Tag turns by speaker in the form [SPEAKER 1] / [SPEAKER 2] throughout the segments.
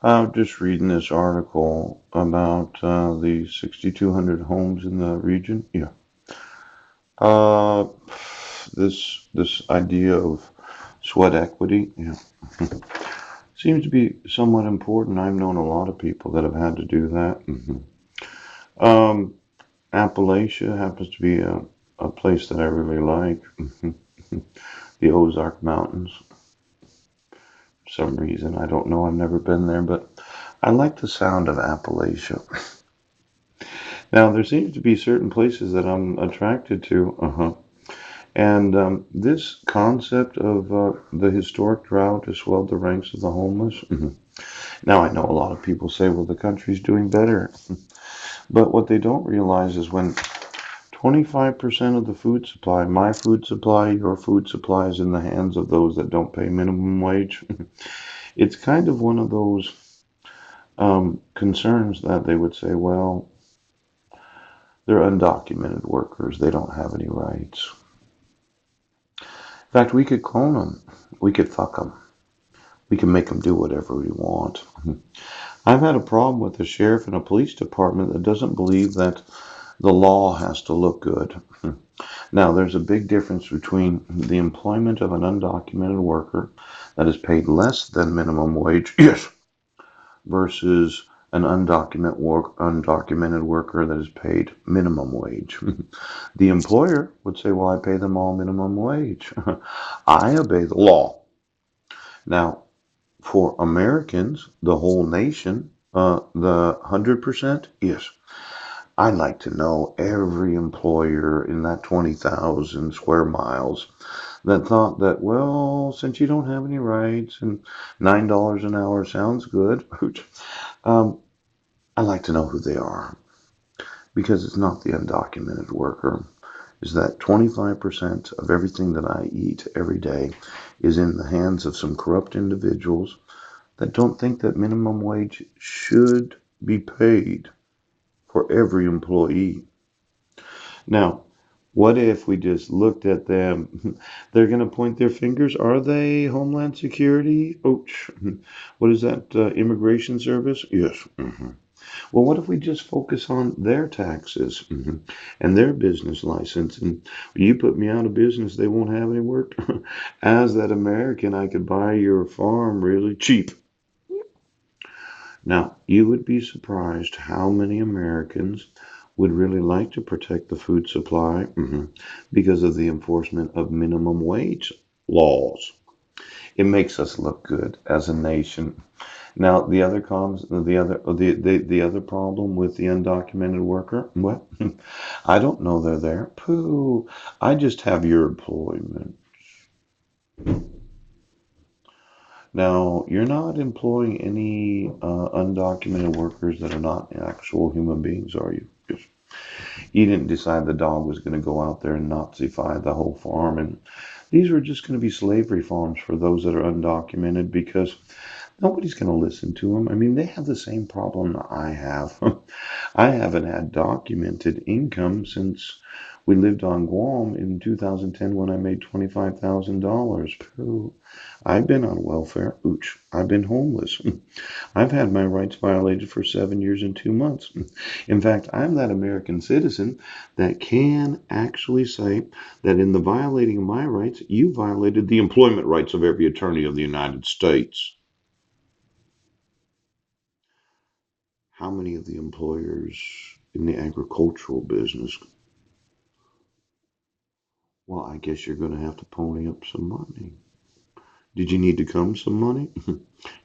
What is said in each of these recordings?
[SPEAKER 1] I'm just reading this article about the 6,200 homes in the region. Yeah. Uh, this idea of sweat equity, yeah, seems to be somewhat important. I've known a lot of people that have had to do that. Um, Appalachia happens to be a place that I really like. The Ozark Mountains. For some reason, I don't know. I've never been there, but I like the sound of Appalachia. Now, there seems to be certain places that I'm attracted to. And this concept of the historic drought has swelled the ranks of the homeless. Now, I know a lot of people say, well, the country's doing better. But what they don't realize is when 25% of the food supply, my food supply, your food supply, is in the hands of those that don't pay minimum wage, it's kind of one of those concerns that they would say, well, they're undocumented workers. They don't have any rights. In fact, we could clone them. We could fuck them. We can make them do whatever we want. I've had a problem with a sheriff in a police department that doesn't believe that the law has to look good. Now, there's a big difference between the employment of an undocumented worker that is paid less than minimum wage, yes, versus an undocumented worker that is paid minimum wage. The employer would say, well, I pay them all minimum wage. I obey the law. Now, for Americans, the whole nation, the 100%, yes. I'd like to know every employer in that 20,000 square miles that thought that, well, since you don't have any rights and $9 an hour sounds good, um, I'd like to know who they are because it's not the undocumented worker. Is that 25% of everything that I eat every day is in the hands of some corrupt individuals that don't think that minimum wage should be paid for every employee. Now, what if we just looked at them? They're going to point their fingers. Are they Homeland Security? Ouch. What is that? Immigration Service? Yes. Well, what if we just focus on their taxes and their business license? And you put me out of business, they won't have any work. As that American, I could buy your farm really cheap. Now, you would be surprised how many Americans would really like to protect the food supply because of the enforcement of minimum wage laws. It makes us look good as a nation. Now, the other problem with the undocumented worker, well, I don't know they're there. Pooh, I just have your employment. Now, you're not employing any undocumented workers that are not actual human beings, are you? You didn't decide the dog was going to go out there and Nazify the whole farm. And these were just going to be slavery farms for those that are undocumented because nobody's going to listen to them. I mean, they have the same problem that I have. I haven't had documented income since we lived on Guam in 2010 when I made $25,000. I've been on welfare. Ooch. I've been homeless. I've had my rights violated for 7 years and 2 months. In fact, I'm that American citizen that can actually say that in the violating of my rights, you violated the employment rights of every attorney of the United States. How many of the employers in the agricultural business? Well, I guess you're going to have to pony up some money. Did you need to come some money?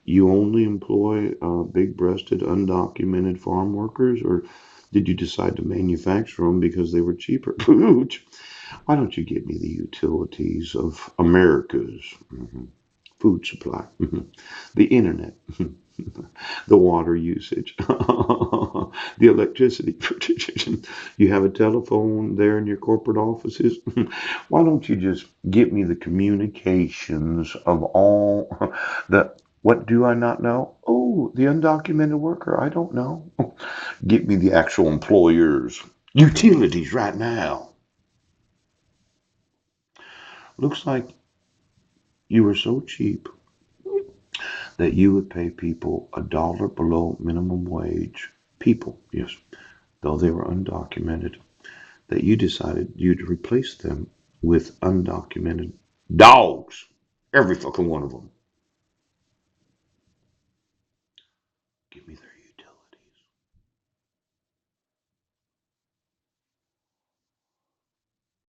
[SPEAKER 1] You only employ big-breasted, undocumented farm workers, or did you decide to manufacture them because they were cheaper? Why don't you give me the utilities of America's food supply, the internet, the water usage, the electricity. You have a telephone there in your corporate offices. Why don't you just get me the communications of all the what do I not know? Oh, the undocumented worker. I don't know. Get me the actual employers. Utilities right now. Looks like you were so cheap that you would pay people $1 below minimum wage, people, yes, though they were undocumented, that you decided you'd replace them with undocumented dogs. Every fucking one of them. Give me their